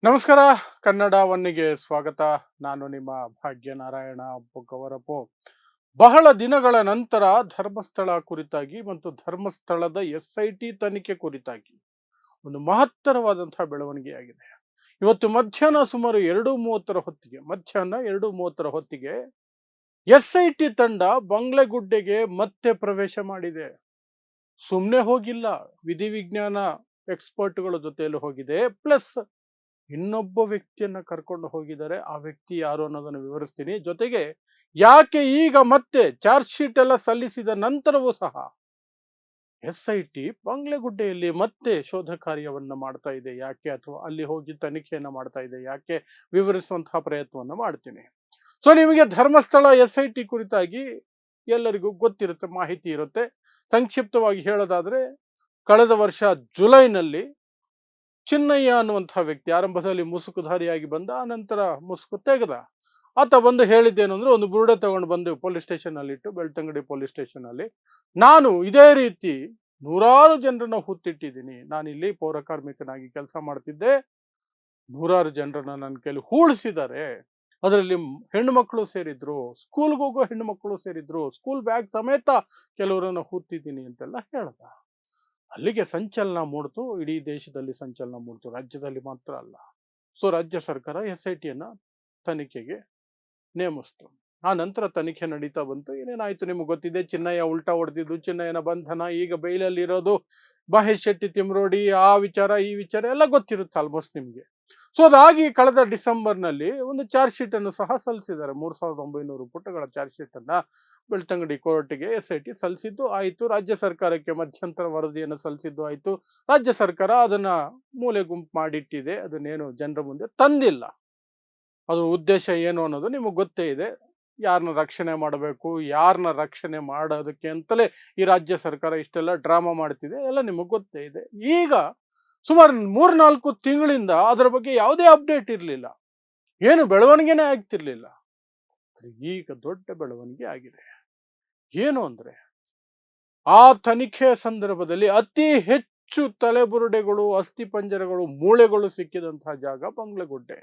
ನಮಸ್ಕಾರ. ಕನ್ನಡ ಒನ್ನಿಗೆ ಸ್ವಾಗತ. ನಾನು ನಿಮ್ಮ ಭಾಗ್ಯನಾರಾಯಣ ಬೊಗ್ಗವರಪು. ಬಹಳ ದಿನಗಳ ನಂತರ ಧರ್ಮಸ್ಥಳ ಕುರಿತಾಗಿ ಮತ್ತು ಧರ್ಮಸ್ಥಳದ SIT ತನಿಖೆ ಕುರಿತಾಗಿ ಒಂದು ಮಹತ್ತರವಾದಂತಹ ಬೆಳವಣಿಗೆಯಾಗಿದೆ. ಇವತ್ತು ಮಧ್ಯಾಹ್ನ ಸುಮಾರು 2:30 ಹೊತ್ತಿಗೆ SIT ತಂಡ ಬಂಗ್ಲೆಗುಡ್ಡೆಗೆ ಮತ್ತೆ ಪ್ರವೇಶ ಮಾಡಿದೆ. ಸುಮ್ಮನೆ ಹೋಗಿಲ್ಲ, ವಿಧಿವಿಜ್ಞಾನ ಎಕ್ಸ್ಪರ್ಟ್ಗಳ ಜೊತೆಯಲ್ಲಿ ಹೋಗಿದೆ. ಪ್ಲಸ್ ಇನ್ನೊಬ್ಬ ವ್ಯಕ್ತಿಯನ್ನ ಕರ್ಕೊಂಡು ಹೋಗಿದ್ದಾರೆ. ಆ ವ್ಯಕ್ತಿ ಯಾರು ಅನ್ನೋದನ್ನು ವಿವರಿಸ್ತೀನಿ. ಜೊತೆಗೆ ಯಾಕೆ ಈಗ ಮತ್ತೆ ಚಾರ್ಜ್ ಶೀಟ್ ಎಲ್ಲ ಸಲ್ಲಿಸಿದ ನಂತರವೂ ಸಹ SIT ಬಂಗ್ಲೆಗುಡ್ಡೆಯಲ್ಲಿ ಮತ್ತೆ ಶೋಧ ಕಾರ್ಯವನ್ನ ಮಾಡ್ತಾ ಇದೆ ಯಾಕೆ, ಅಥವಾ ಅಲ್ಲಿ ಹೋಗಿ ತನಿಖೆಯನ್ನ ಮಾಡ್ತಾ ಇದೆ ಯಾಕೆ, ವಿವರಿಸುವಂತಹ ಪ್ರಯತ್ನವನ್ನ ಮಾಡ್ತೀನಿ. ಸೊ ನಿಮಗೆ ಧರ್ಮಸ್ಥಳ SIT ಕುರಿತಾಗಿ ಎಲ್ಲರಿಗೂ ಗೊತ್ತಿರುತ್ತೆ, ಮಾಹಿತಿ ಇರುತ್ತೆ. ಸಂಕ್ಷಿಪ್ತವಾಗಿ ಹೇಳೋದಾದ್ರೆ, ಕಳೆದ ವರ್ಷ ಜುಲೈನಲ್ಲಿ ಚಿನ್ನಯ್ಯ ಅನ್ನುವಂತಹ ವ್ಯಕ್ತಿ ಆರಂಭದಲ್ಲಿ ಮುಸುಕುಧಾರಿಯಾಗಿ ಬಂದ, ಆನಂತರ ಮುಸುಕು ತೆಗೆದ. ಆತ ಬಂದು ಹೇಳಿದ್ದೇನು ಅಂದ್ರೆ, ಒಂದು ಬುರುಡೆ ತಗೊಂಡು ಬಂದು ಪೊಲೀಸ್ ಸ್ಟೇಷನ್ ಅಲ್ಲಿ ಇಟ್ಟು, ಬೆಳ್ತಂಗಡಿ ಪೊಲೀಸ್ ಸ್ಟೇಷನ್ ಅಲ್ಲಿ, ನಾನು ಇದೇ ರೀತಿ ನೂರಾರು ಜನರನ್ನ ಹುತ್ತಿಟ್ಟಿದ್ದೀನಿ. ನಾನಿಲ್ಲಿ ಪೌರ ಕಾರ್ಮಿಕನಾಗಿ ಕೆಲಸ ಮಾಡ್ತಿದ್ದೆ, ನೂರಾರು ಜನರನ್ನ ನನ್ನ ಕೈಲಿ ಹೂಳಿಸಿದ್ದಾರೆ. ಅದರಲ್ಲಿ ಹೆಣ್ಣು ಮಕ್ಕಳು ಸೇರಿದ್ರು, ಸ್ಕೂಲ್ಗೆ ಹೋಗೋ ಹೆಣ್ಣು ಮಕ್ಕಳು ಸೇರಿದ್ರು, ಸ್ಕೂಲ್ ಬ್ಯಾಗ್ ಸಮೇತ ಕೆಲವರನ್ನ ಹೂತಿದ್ದೀನಿ ಅಂತೆಲ್ಲ ಹೇಳ್ದ. ಅಲ್ಲಿಗೆ ಸಂಚಲನ ಮೂಡ್ತು, ಇಡೀ ದೇಶದಲ್ಲಿ ಸಂಚಲನ ಮೂಡ್ತು, ರಾಜ್ಯದಲ್ಲಿ ಮಾತ್ರ ಅಲ್ಲ. ಸೊ ರಾಜ್ಯ ಸರ್ಕಾರ SITಯನ್ನ ತನಿಖೆಗೆ ನೇಮಿಸ್ತು. ಆ ನಂತರ ತನಿಖೆ ನಡೀತಾ ಬಂತು. ಏನೇನಾಯ್ತು ನಿಮ್ಗೆ ಗೊತ್ತಿದೆ. ಚಿನ್ನಯ್ಯ ಉಲ್ಟಾ ಹೊಡೆದಿದ್ದು, ಚಿನ್ನಯ್ಯನ ಬಂಧನ, ಈಗ ಬೈಲಲ್ಲಿ ಇರೋದು, ಮಹೇಶ್ ಶೆಟ್ಟಿ ತಿಮ್ರೋಡಿ, ಆ ವಿಚಾರ ಈ ವಿಚಾರ ಎಲ್ಲ ಗೊತ್ತಿರುತ್ತೆ ಆಲ್ಮೋಸ್ಟ್ ನಿಮ್ಗೆ. ಸೊ ಅದಾಗಿ ಕಳೆದ ಡಿಸೆಂಬರ್ನಲ್ಲಿ ಒಂದು ಚಾರ್ಜ್ ಶೀಟ್ ಅನ್ನು ಸಹ ಸಲ್ಲಿಸಿದ್ದಾರೆ. 3900 ಪುಟಗಳ ಚಾರ್ಜ್ ಶೀಟ್ ಅನ್ನ ಬೆಳ್ತಂಗಡಿ ಕೋರ್ಟ್ಗೆ SIT ಸಲ್ಲಿಸಿದ್ದು ಆಯಿತು. ರಾಜ್ಯ ಸರ್ಕಾರಕ್ಕೆ ಮಧ್ಯಂತರ ವರದಿಯನ್ನು ಸಲ್ಲಿಸಿದ್ದು ಆಯಿತು. ರಾಜ್ಯ ಸರ್ಕಾರ ಅದನ್ನ ಮೂಲೆ ಗುಂಪು ಮಾಡಿಟ್ಟಿದೆ. ಅದನ್ನೇನು ಜನರ ಮುಂದೆ ತಂದಿಲ್ಲ. ಅದ್ರ ಉದ್ದೇಶ ಏನು ಅನ್ನೋದು ನಿಮಗೆ ಗೊತ್ತೇ ಇದೆ. ಯಾರನ್ನ ರಕ್ಷಣೆ ಮಾಡಬೇಕು, ಯಾರನ್ನ ರಕ್ಷಣೆ ಮಾಡೋದಕ್ಕೆ ಅಂತಲೇ ಈ ರಾಜ್ಯ ಸರ್ಕಾರ ಇಷ್ಟೆಲ್ಲ ಡ್ರಾಮಾ ಮಾಡ್ತಿದೆ, ಎಲ್ಲ ನಿಮಗೆ ಗೊತ್ತೇ ಇದೆ. ಈಗ ಸುಮಾರು 3-4 ತಿಂಗಳಿಂದ ಅದರ ಬಗ್ಗೆ ಯಾವುದೇ ಅಪ್ಡೇಟ್ ಇರಲಿಲ್ಲ, ಏನು ಬೆಳವಣಿಗೆನೇ ಆಗ್ತಿರ್ಲಿಲ್ಲ. ಈಗ ದೊಡ್ಡ ಬೆಳವಣಿಗೆ ಆಗಿದೆ. ಏನು ಅಂದ್ರೆ, ಆ ತನಿಖೆ ಸಂದರ್ಭದಲ್ಲಿ ಅತಿ ಹೆಚ್ಚು ತಲೆಬುರುಡೆಗಳು, ಅಸ್ಥಿಪಂಜರಗಳು, ಮೂಳೆಗಳು ಸಿಕ್ಕಿದಂತಹ ಜಾಗ ಬಂಗ್ಲೆಗುಡ್ಡೆ.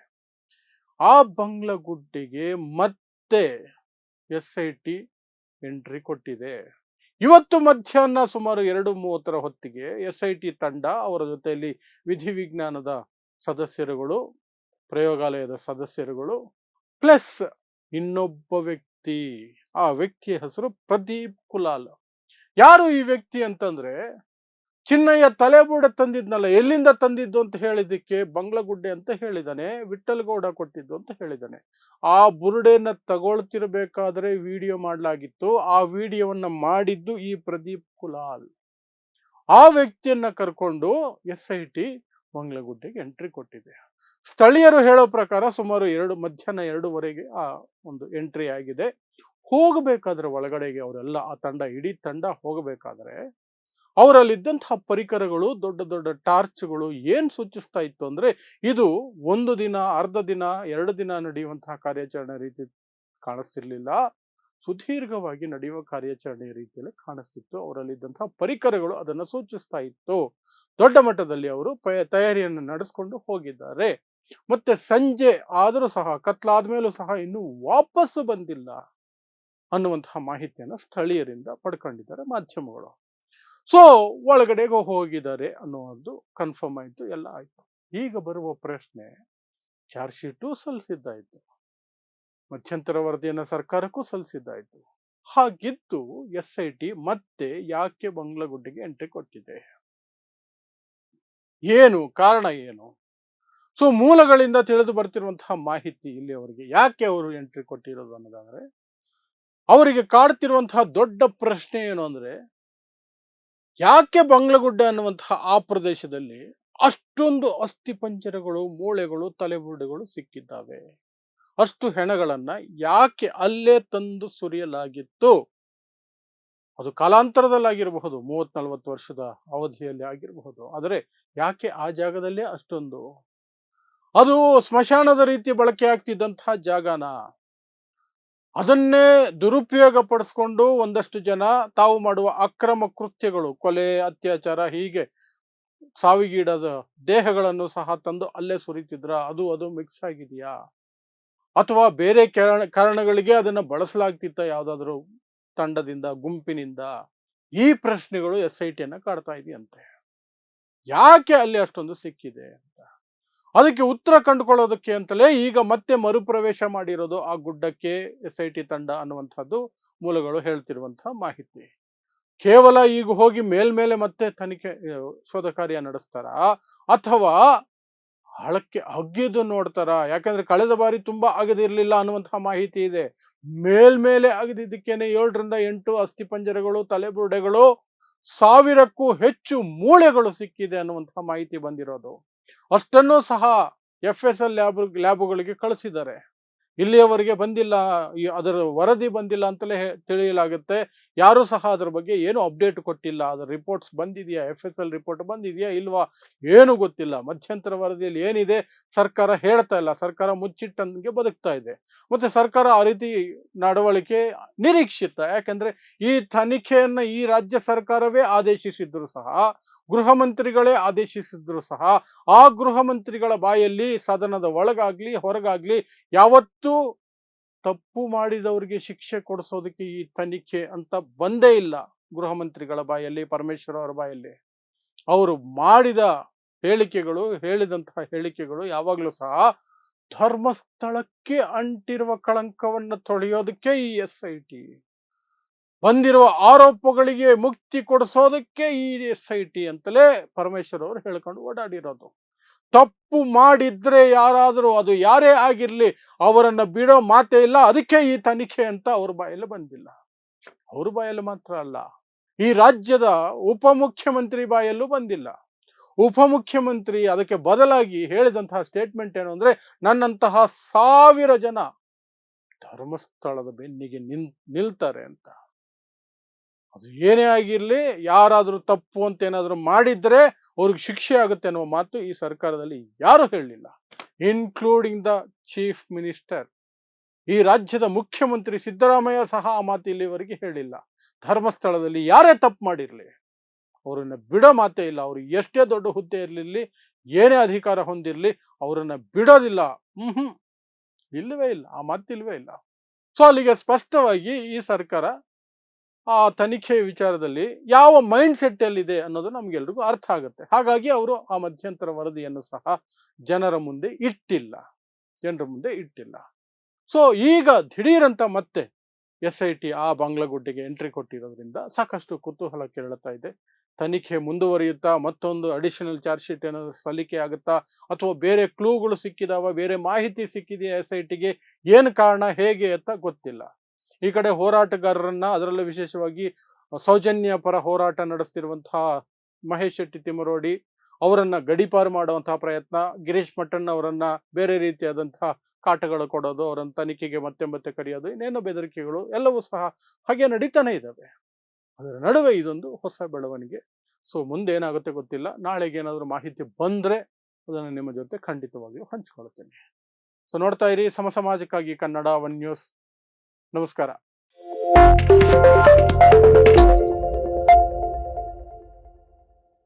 ಆ ಬಂಗ್ಲಗುಡ್ಡೆಗೆ ಮತ್ತೆ SIT ಎಂಟ್ರಿ ಕೊಟ್ಟಿದೆ. ಇವತ್ತು ಮಧ್ಯಾಹ್ನ ಸುಮಾರು 2:30 ಹೊತ್ತಿಗೆ SIT ತಂಡ, ಅವರ ಜೊತೆಯಲ್ಲಿ ವಿಧಿವಿಜ್ಞಾನದ ಸದಸ್ಯರುಗಳು, ಪ್ರಯೋಗಾಲಯದ ಸದಸ್ಯರುಗಳು, ಪ್ಲಸ್ ಇನ್ನೊಬ್ಬ ವ್ಯಕ್ತಿ. ಆ ವ್ಯಕ್ತಿಯ ಹೆಸರು ಪ್ರದೀಪ್ ಕುಲಾಲ್. ಯಾರು ಈ ವ್ಯಕ್ತಿ ಅಂತಂದ್ರೆ, ಚಿನ್ನಯ್ಯ ತಲೆಬುರುಡೆ ತಂದಿದ್ನಲ್ಲ, ಎಲ್ಲಿಂದ ತಂದಿದ್ದು ಅಂತ ಹೇಳಿದ್ದಕ್ಕೆ ಬಂಗ್ಲಗುಡ್ಡೆ ಅಂತ ಹೇಳಿದಾನೆ, ವಿಠ್ಠಲಗೌಡ ಕೊಟ್ಟಿದ್ದು ಅಂತ ಹೇಳಿದಾನೆ. ಆ ಬುರುಡೆನ ತಗೊಳ್ತಿರ್ಬೇಕಾದ್ರೆ ವಿಡಿಯೋ ಮಾಡಲಾಗಿತ್ತು. ಆ ವಿಡಿಯೋವನ್ನ ಮಾಡಿದ್ದು ಈ ಪ್ರದೀಪ್ ಕುಲಾಲ್. ಆ ವ್ಯಕ್ತಿಯನ್ನ ಕರ್ಕೊಂಡು SIT ಬಂಗ್ಲಗುಡ್ಡೆಗೆ ಎಂಟ್ರಿ ಕೊಟ್ಟಿದೆ. ಸ್ಥಳೀಯರು ಹೇಳೋ ಪ್ರಕಾರ ಸುಮಾರು ಮಧ್ಯಾಹ್ನ 2:00ವರೆಗೆ ಆ ಒಂದು ಎಂಟ್ರಿ ಆಗಿದೆ. ಹೋಗಬೇಕಾದ್ರೆ ಒಳಗಡೆಗೆ ಅವರೆಲ್ಲ, ಆ ತಂಡ, ಇಡೀ ತಂಡ ಹೋಗಬೇಕಾದ್ರೆ ಅವರಲ್ಲಿದ್ದಂತಹ ಪರಿಕರಗಳು, ದೊಡ್ಡ ದೊಡ್ಡ ಟಾರ್ಚ್ಗಳು ಏನ್ ಸೂಚಿಸ್ತಾ ಇತ್ತು ಅಂದ್ರೆ, ಇದು ಒಂದು ದಿನ, ಅರ್ಧ ದಿನ, 2 ದಿನ ನಡೆಯುವಂತಹ ಕಾರ್ಯಾಚರಣೆ ರೀತಿ ಕಾಣಿಸ್ತಿರ್ಲಿಲ್ಲ. ಸುದೀರ್ಘವಾಗಿ ನಡೆಯುವ ಕಾರ್ಯಾಚರಣೆಯ ರೀತಿಯಲ್ಲಿ ಕಾಣಿಸ್ತಿತ್ತು. ಅವರಲ್ಲಿದ್ದಂತಹ ಪರಿಕರಗಳು ಅದನ್ನು ಸೂಚಿಸ್ತಾ ಇತ್ತು. ದೊಡ್ಡ ಮಟ್ಟದಲ್ಲಿ ಅವರು ತಯಾರಿಯನ್ನು ನಡೆಸ್ಕೊಂಡು ಹೋಗಿದ್ದಾರೆ. ಮತ್ತೆ ಸಂಜೆ ಆದರೂ ಸಹ, ಕತ್ಲಾದ್ಮೇಲೂ ಸಹ ಇನ್ನೂ ವಾಪಸ್ಸು ಬಂದಿಲ್ಲ ಅನ್ನುವಂತಹ ಮಾಹಿತಿಯನ್ನು ಸ್ಥಳೀಯರಿಂದ ಪಡ್ಕೊಂಡಿದ್ದಾರೆ ಮಾಧ್ಯಮಗಳು. ಸೊ ಒಳಗಡೆಗೆ ಹೋಗಿದ್ದಾರೆ ಅನ್ನೋದು ಕನ್ಫರ್ಮ್ ಆಯ್ತು, ಎಲ್ಲ ಆಯ್ತು. ಈಗ ಬರುವ ಪ್ರಶ್ನೆ, ಚಾರ್ಜ್ ಶೀಟು ಸಲ್ಲಿಸಿದ್ದಾಯ್ತು, ಮಧ್ಯಂತರ ವರದಿಯನ್ನ ಸರ್ಕಾರಕ್ಕೂ ಸಲ್ಲಿಸಿದ್ದಾಯ್ತು. ಹಾಗಿದ್ದು SIT ಮತ್ತೆ ಯಾಕೆ ಬಂಗ್ಲಗುಡ್ಡೆಗೆ ಎಂಟ್ರಿ ಕೊಟ್ಟಿದೆ? ಏನು ಕಾರಣ ಏನು? ಸೊ ಮೂಲಗಳಿಂದ ತಿಳಿದು ಬರ್ತಿರುವಂತಹ ಮಾಹಿತಿ ಇಲ್ಲಿಯವರೆಗೆ, ಯಾಕೆ ಅವರು ಎಂಟ್ರಿ ಕೊಟ್ಟಿರೋದು ಅನ್ನೋದಾದ್ರೆ, ಅವರಿಗೆ ಕಾಡ್ತಿರುವಂತಹ ದೊಡ್ಡ ಪ್ರಶ್ನೆ ಏನು ಅಂದ್ರೆ, ಯಾಕೆ ಬಂಗ್ಲಗುಡ್ಡೆ ಅನ್ನುವಂತಹ ಆ ಪ್ರದೇಶದಲ್ಲಿ ಅಷ್ಟೊಂದು ಅಸ್ಥಿಪಂಜರಗಳು, ಮೂಳೆಗಳು, ತಲೆಬುರುಡೆಗಳು ಸಿಕ್ಕಿದ್ದಾವೆ? ಅಷ್ಟು ಹೆಣಗಳನ್ನ ಯಾಕೆ ಅಲ್ಲೇ ತಂದು ಸುರಿಯಲಾಗಿತ್ತು? ಅದು ಕಾಲಾಂತರದಲ್ಲಾಗಿರಬಹುದು, 30-40 ವರ್ಷದ ಅವಧಿಯಲ್ಲಿ ಆಗಿರಬಹುದು. ಆದರೆ ಯಾಕೆ ಆ ಜಾಗದಲ್ಲೇ ಅಷ್ಟೊಂದು? ಅದು ಸ್ಮಶಾನದ ರೀತಿ ಬಳಕೆ ಆಗ್ತಿದ್ದಂತಹ ಜಾಗನ, ಅದನ್ನೇ ದುರುಪಯೋಗ ಪಡಿಸ್ಕೊಂಡು ಒಂದಷ್ಟು ಜನ ತಾವು ಮಾಡುವ ಅಕ್ರಮ ಕೃತ್ಯಗಳು, ಕೊಲೆ, ಅತ್ಯಾಚಾರ, ಹೀಗೆ ಸಾವಿಗೀಡಾದ ದೇಹಗಳನ್ನು ಸಹ ತಂದು ಅಲ್ಲೇ ಸುರಿತಿದ್ರ, ಅದು ಮಿಕ್ಸ್ ಆಗಿದೆಯಾ, ಅಥವಾ ಬೇರೆ ಕಾರಣಗಳಿಗೆ ಅದನ್ನ ಬಳಸಲಾಗ್ತಿತ್ತ ಯಾವ್ದಾದ್ರು ತಂಡದಿಂದ, ಗುಂಪಿನಿಂದ? ಈ ಪ್ರಶ್ನೆಗಳು SIT ಅನ್ನ ಕಾಡ್ತಾ ಇದೆಯಂತೆ. ಯಾಕೆ ಅಲ್ಲಿ ಅಷ್ಟೊಂದು ಸಿಕ್ಕಿದೆ ಅಂತ. ಅದಕ್ಕೆ ಉತ್ತರ ಕಂಡುಕೊಳ್ಳೋದಕ್ಕೆ ಅಂತಲೇ ಈಗ ಮತ್ತೆ ಮರುಪ್ರವೇಶ ಮಾಡಿರೋದು ಆ ಗುಡ್ಡಕ್ಕೆ SIT ತಂಡ ಅನ್ನುವಂಥದ್ದು ಮೂಲಗಳು ಹೇಳ್ತಿರುವಂತಹ ಮಾಹಿತಿ. ಕೇವಲ ಈಗ ಹೋಗಿ ಮೇಲ್ಮೇಲೆ ಮತ್ತೆ ತನಿಖೆ ಶೋಧ ಕಾರ್ಯ ನಡೆಸ್ತಾರ, ಅಥವಾ ಆಳಕ್ಕೆ ಅಗ್ಗಿದ್ದು ನೋಡ್ತಾರ? ಯಾಕಂದ್ರೆ ಕಳೆದ ಬಾರಿ ತುಂಬಾ ಅಗದಿರ್ಲಿಲ್ಲ ಅನ್ನುವಂತಹ ಮಾಹಿತಿ ಇದೆ. ಮೇಲ್ಮೇಲೆ ಅಗದಿದ್ದಕ್ಕೇನೆ 7ರಿಂದ 8 ಅಸ್ಥಿಪಂಜರಗಳು, ತಲೆಬುರುಡೆಗಳು, 1000ಕ್ಕೂ ಹೆಚ್ಚು ಮೂಳೆಗಳು ಸಿಕ್ಕಿದೆ ಅನ್ನುವಂತಹ ಮಾಹಿತಿ ಬಂದಿರೋದು. ಅಷ್ಟನ್ನೂ ಸಹ FSL ಲ್ಯಾಬುಗಳಿಗೆ ಕಳಿಸಿದ್ದಾರೆ. ಇಲ್ಲಿಯವರೆಗೆ ಬಂದಿಲ್ಲ, ಅದರ ವರದಿ ಬಂದಿಲ್ಲ ಅಂತಲೇ ತಿಳಿಯಲಾಗುತ್ತೆ. ಯಾರು ಸಹ ಅದರ ಬಗ್ಗೆ ಏನು ಅಪ್ಡೇಟ್ ಕೊಟ್ಟಿಲ್ಲ. ಅದರ ರಿಪೋರ್ಟ್ಸ್ ಬಂದಿದೆಯಾ, FSL ರಿಪೋರ್ಟ್ ಬಂದಿದೆಯಾ ಇಲ್ವಾ ಏನು ಗೊತ್ತಿಲ್ಲ. ಮಧ್ಯಂತರ ವರದಿಯಲ್ಲಿ ಏನಿದೆ ಸರ್ಕಾರ ಹೇಳ್ತಾ ಇಲ್ಲ. ಸರ್ಕಾರ ಮುಚ್ಚಿಟ್ಟಂಗೆ ಬದುಕ್ತಾ ಇದೆ. ಮತ್ತೆ ಸರ್ಕಾರ ಆ ರೀತಿ ನಡವಳಿಕೆ ನಿರೀಕ್ಷಿತ. ಯಾಕಂದ್ರೆ ಈ ತನಿಖೆಯನ್ನ ಈ ರಾಜ್ಯ ಸರ್ಕಾರವೇ ಆದೇಶಿಸಿದ್ರು ಸಹ, ಗೃಹ ಮಂತ್ರಿಗಳೇ ಆದೇಶಿಸಿದ್ರು ಸಹ, ಆ ಗೃಹ ಮಂತ್ರಿಗಳ ಬಾಯಲ್ಲಿ ಸದನದ ಒಳಗಾಗ್ಲಿ ಹೊರಗಾಗ್ಲಿ ಯಾವತ್ತೂ ತಪ್ಪು ಮಾಡಿದವರಿಗೆ ಶಿಕ್ಷೆ ಕೊಡಿಸೋದಕ್ಕೆ ಈ ತನಿಖೆ ಅಂತ ಬಂದೇ ಇಲ್ಲ. ಗೃಹ ಮಂತ್ರಿಗಳ ಬಾಯಲ್ಲಿ, ಪರಮೇಶ್ವರ್ ಅವರ ಬಾಯಲ್ಲಿ ಅವರು ಮಾಡಿದ ಹೇಳಿದಂತಹ ಹೇಳಿಕೆಗಳು ಯಾವಾಗಲೂ ಸಹ ಧರ್ಮಸ್ಥಳಕ್ಕೆ ಅಂಟಿರುವ ಕಳಂಕವನ್ನು ತೊಳೆಯೋದಕ್ಕೆ ಈ SIT, ಬಂದಿರುವ ಆರೋಪಗಳಿಗೆ ಮುಕ್ತಿ ಕೊಡಿಸೋದಕ್ಕೆ ಈ SIT ಅಂತಲೇ ಪರಮೇಶ್ವರ್ ಅವರು ಹೇಳ್ಕೊಂಡು ಓಡಾಡಿರೋದು. ತಪ್ಪು ಮಾಡಿದ್ರೆ ಯಾರಾದರೂ, ಅದು ಯಾರೇ ಆಗಿರ್ಲಿ, ಅವರನ್ನ ಬಿಡೋ ಮಾತೇ ಇಲ್ಲ. ಅದಕ್ಕೆ ಈ ತನಿಖೆ ಅಂತ ಅವ್ರ ಬಾಯಲ್ಲಿ ಬಂದಿಲ್ಲ. ಅವ್ರ ಬಾಯಲ್ಲಿ ಮಾತ್ರ ಅಲ್ಲ, ಈ ರಾಜ್ಯದ ಉಪಮುಖ್ಯಮಂತ್ರಿ ಬಾಯಲ್ಲೂ ಬಂದಿಲ್ಲ. ಉಪಮುಖ್ಯಮಂತ್ರಿ ಅದಕ್ಕೆ ಬದಲಾಗಿ ಹೇಳಿದಂತಹ ಸ್ಟೇಟ್ಮೆಂಟ್ ಏನು ಅಂದ್ರೆ, ನನ್ನಂತಹ 1000 ಜನ ಧರ್ಮಸ್ಥಳದ ಬೆನ್ನಿಗೆ ನಿಲ್ತಾರೆ ಅಂತ. ಅದು ಏನೇ ಆಗಿರ್ಲಿ, ಯಾರಾದ್ರೂ ತಪ್ಪು ಅಂತ ಏನಾದ್ರು ಮಾಡಿದ್ರೆ ಅವ್ರಿಗೆ ಶಿಕ್ಷೆ ಆಗುತ್ತೆ ಅನ್ನುವ ಮಾತು ಈ ಸರ್ಕಾರದಲ್ಲಿ ಯಾರು ಹೇಳಲಿಲ್ಲ, ಇನ್ಕ್ಲೂಡಿಂಗ್ ದ ಚೀಫ್ ಮಿನಿಸ್ಟರ್. ಈ ರಾಜ್ಯದ ಮುಖ್ಯಮಂತ್ರಿ ಸಿದ್ದರಾಮಯ್ಯ ಸಹ ಆ ಮಾತು ಇಲ್ಲಿವರೆಗೆ ಹೇಳಿಲ್ಲ. ಧರ್ಮಸ್ಥಳದಲ್ಲಿ ಯಾರೇ ತಪ್ಪು ಮಾಡಿರ್ಲಿ ಅವರನ್ನ ಬಿಡೋ ಮಾತೇ ಇಲ್ಲ. ಅವ್ರು ಎಷ್ಟೇ ದೊಡ್ಡ ಹುದ್ದೆ ಇರಲಿಲ್ಲ, ಏನೇ ಅಧಿಕಾರ ಹೊಂದಿರಲಿ, ಅವರನ್ನ ಬಿಡೋದಿಲ್ಲ. ಇಲ್ಲವೇ ಇಲ್ಲ, ಆ ಮಾತಿಲ್ವೇ ಇಲ್ಲ. ಸೊ ಅಲ್ಲಿಗೆ ಸ್ಪಷ್ಟವಾಗಿ ಈ ಸರ್ಕಾರ ಆ ತನಿಖೆ ವಿಚಾರದಲ್ಲಿ ಯಾವ ಮೈಂಡ್ ಸೆಟ್ ಅಲ್ಲಿದೆ ಅನ್ನೋದು ನಮ್ಗೆಲ್ರಿಗೂ ಅರ್ಥ ಆಗುತ್ತೆ. ಹಾಗಾಗಿ ಅವರು ಆ ಮಧ್ಯಂತರ ವರದಿಯನ್ನು ಸಹ ಜನರ ಮುಂದೆ ಇಟ್ಟಿಲ್ಲ. ಸೊ ಈಗ ದಿಢೀರಂತ ಮತ್ತೆ SIT ಆ ಬಾಂಗ್ಲಾಗುಡ್ಡೆಗೆ ಎಂಟ್ರಿ ಕೊಟ್ಟಿರೋದ್ರಿಂದ ಸಾಕಷ್ಟು ಕುತೂಹಲ ಕೆರಳುತ್ತಾ ಇದೆ. ತನಿಖೆ ಮುಂದುವರಿಯುತ್ತಾ, ಮತ್ತೊಂದು ಅಡಿಷನಲ್ ಚಾರ್ಜ್ ಶೀಟ್ ಏನಾದ್ರು ಸಲ್ಲಿಕೆ ಆಗುತ್ತಾ, ಅಥವಾ ಬೇರೆ ಕ್ಲೂಗಳು ಸಿಕ್ಕಿದಾವ, ಬೇರೆ ಮಾಹಿತಿ ಸಿಕ್ಕಿದೆಯಾ SITಗೆ, ಏನು ಕಾರಣ, ಹೇಗೆ ಅಂತ ಗೊತ್ತಿಲ್ಲ. ಈ ಕಡೆ ಹೋರಾಟಗಾರರನ್ನ, ಅದರಲ್ಲೂ ವಿಶೇಷವಾಗಿ ಸೌಜನ್ಯ ಪರ ಹೋರಾಟ ನಡೆಸ್ತಿರುವಂತಹ ಮಹೇಶ್ ಶೆಟ್ಟಿ ತಿಮರೋಡಿ ಅವರನ್ನ ಗಡೀಪಾರು ಮಾಡುವಂತಹ ಪ್ರಯತ್ನ, ಗಿರೀಶ್ ಮಟ್ಟಣ್ಣ ಅವರನ್ನ ಬೇರೆ ರೀತಿಯಾದಂತಹ ಕಾಟಗಳು ಕೊಡೋದು, ಅವರನ್ನ ತನಿಖೆಗೆ ಮತ್ತೆ ಕರೆಯೋದು, ಇನ್ನೇನೋ ಬೆದರಿಕೆಗಳು ಎಲ್ಲವೂ ಸಹ ಹಾಗೆ ನಡೀತಾನೆ ಇದ್ದಾವೆ. ಅದರ ನಡುವೆ ಇದೊಂದು ಹೊಸ ಬೆಳವಣಿಗೆ. ಸೊ ಮುಂದೆ ಏನಾಗುತ್ತೆ ಗೊತ್ತಿಲ್ಲ. ನಾಳೆಗೆ ಏನಾದರೂ ಮಾಹಿತಿ ಬಂದ್ರೆ ಅದನ್ನು ನಿಮ್ಮ ಜೊತೆ ಖಂಡಿತವಾಗಿಯೂ ಹಂಚ್ಕೊಳ್ತೇನೆ. ಸೊ ನೋಡ್ತಾ ಇರಿ ಸಮಾಜಕ್ಕಾಗಿ ಕನ್ನಡ 1 ನ್ಯೂಸ್. ನಮಸ್ಕಾರ.